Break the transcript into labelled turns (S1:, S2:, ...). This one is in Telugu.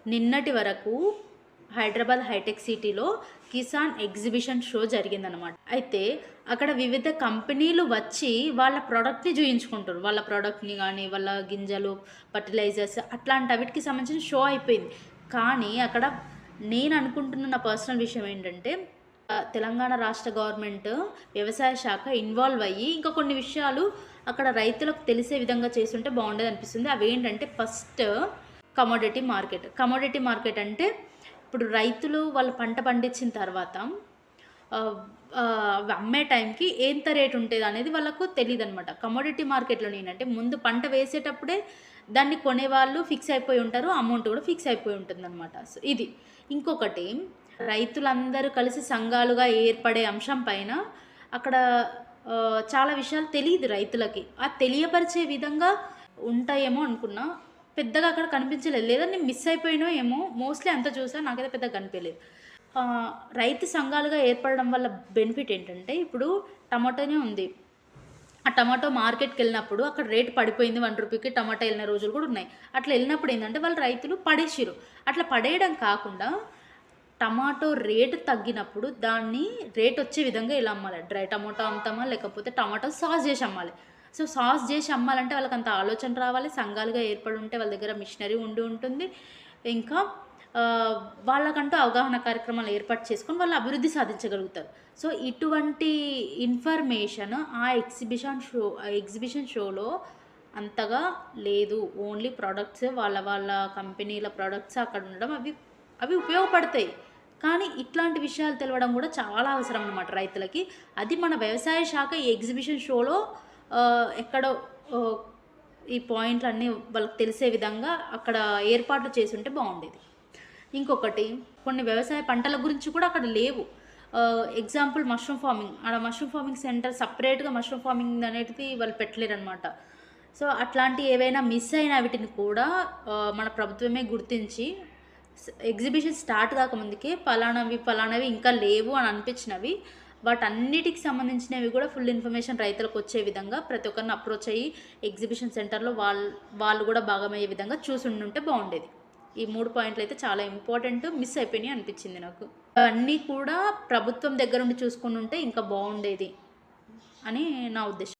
S1: నిన్నటి వరకు హైదరాబాద్ హైటెక్ సిటీలో కిసాన్ ఎగ్జిబిషన్ షో జరిగిందనమాట. అయితే అక్కడ వివిధ కంపెనీలు వచ్చి వాళ్ళ ప్రోడక్ట్‌ని చూయించుకుంటారు. వాళ్ళ ప్రోడక్ట్‌ని గానీ, వాళ్ళ గింజలు, ఫర్టిలైజర్స్ అట్లాంటవిటికి సంబంధించిన షో అయిపోయింది. కానీ అక్కడ నేను అనుకుంటున్న నా పర్సనల్ విషయం ఏంటంటే, తెలంగాణ రాష్ట్ర గవర్నమెంట్ వ్యవసాయ శాఖ ఇన్వాల్వ్ అయ్యి ఇంకా కొన్ని విషయాలు అక్కడ రైతులకు తెలిసే విధంగా చేసుంటే బాగుండేదనిపిస్తుంది. అవేంటంటే ఫస్ట్ కమోడిటీ మార్కెట్ అంటే ఇప్పుడు రైతులు వాళ్ళు పంట పండించిన తర్వాత అవి అమ్మే టైంకి ఎంత రేట్ ఉంటుంది అనేది వాళ్ళకు తెలియదనమాట. కమోడిటీ మార్కెట్లో ఏంటంటే ముందు పంట వేసేటప్పుడే దాన్ని కొనేవాళ్ళు ఫిక్స్ అయిపోయి ఉంటారు. అమౌంట్ కూడా ఫిక్స్ అయిపోయి ఉంటుందన్నమాట. సో ఇది. ఇంకొకటి, రైతులందరూ కలిసి సంఘాలుగా ఏర్పడే అంశం పైన అక్కడ చాలా విషయాలు తెలియదు రైతులకి. ఆ తెలియపరిచే విధంగా ఉంటాయేమో అనుకున్నా. పెద్దగా అక్కడ కనిపించలేదు. లేదా నేను మిస్ అయిపోయినో ఏమో. మోస్ట్లీ అంతా చూసా, నాకైతే పెద్దగా కనిపించలేదు. రైతు సంఘాలుగా ఏర్పడడం వల్ల బెనిఫిట్ ఏంటంటే, ఇప్పుడు టమాటోనే ఉంది. ఆ టమాటో మార్కెట్కి వెళ్ళినప్పుడు అక్కడ రేట్ పడిపోయింది, 1 రూపీకి టమాటా వెళ్ళిన రోజులు కూడా ఉన్నాయి. అట్లా వెళ్ళినప్పుడు ఏంటంటే వాళ్ళు రైతులు పడేసిరు. అట్లా పడేయడం కాకుండా టమాటో రేటు తగ్గినప్పుడు దాన్ని రేట్ వచ్చే విధంగా ఎలా అమ్మాలి? డ్రై టమాటో అమ్ముతామా, లేకపోతే టమాటో సాస్ చేసి అమ్మాలి. సో సాస్ చేసి అమ్మాలంటే వాళ్ళకి అంత ఆలోచన రావాలి. సంఘాలుగా ఏర్పడి ఉంటే వాళ్ళ దగ్గర మిషనరీ ఉండి ఉంటుంది. ఇంకా వాళ్ళకంటూ అవగాహన కార్యక్రమాలు ఏర్పాటు చేసుకొని వాళ్ళు అభివృద్ధి సాధించగలుగుతారు. సో ఇటువంటి ఇన్ఫర్మేషన్ ఆ ఎగ్జిబిషన్ షోలో అంతగా లేదు. ఓన్లీ ప్రొడక్ట్స్, వాళ్ళ కంపెనీల ప్రొడక్ట్స్ అక్కడ ఉండడం, అవి ఉపయోగపడతాయి. కానీ ఇట్లాంటి విషయాలు తెలవడం కూడా చాలా అవసరం అన్నమాట రైతులకి. అది మన వ్యవసాయ శాఖ ఈ ఎగ్జిబిషన్ షోలో ఎక్కడో ఈ పాయింట్లన్నీ వాళ్ళకి తెలిసే విధంగా అక్కడ ఏర్పాట్లు చేసుంటే బాగుండేది. ఇంకొకటి, కొన్ని వ్యవసాయ పంటల గురించి కూడా అక్కడ లేవు. Example mushroom farming. ఆడ మష్రూమ్ ఫార్మింగ్ సెంటర్ సపరేట్గా మష్రూమ్ ఫార్మింగ్ అనేది వాళ్ళు పెట్టలేరనమాట. సో అట్లాంటివి ఏవైనా మిస్ అయిన వీటిని కూడా మన ప్రభుత్వమే గుర్తించి ఎగ్జిబిషన్ స్టార్ట్ కాకముందుకే ఫలానవి ఇంకా లేవు అని అనిపించినవి, వాటన్నిటికి సంబంధించినవి కూడా ఫుల్ ఇన్ఫర్మేషన్ రైతులకు వచ్చే విధంగా ప్రతి ఒక్కరిని అప్రోచ్ అయ్యి ఎగ్జిబిషన్ సెంటర్లో వాళ్ళు కూడా భాగమయ్యే విధంగా చూసుండుంటే బాగుండేది. ఈ 3 పాయింట్లు అయితే చాలా ఇంపార్టెంట్, మిస్ అయిపోయినాయి అనిపించింది నాకు. అన్నీ కూడా ప్రభుత్వం దగ్గర ఉండి చూసుకుని ఉంటే ఇంకా బాగుండేది అని నా ఉద్దేశం.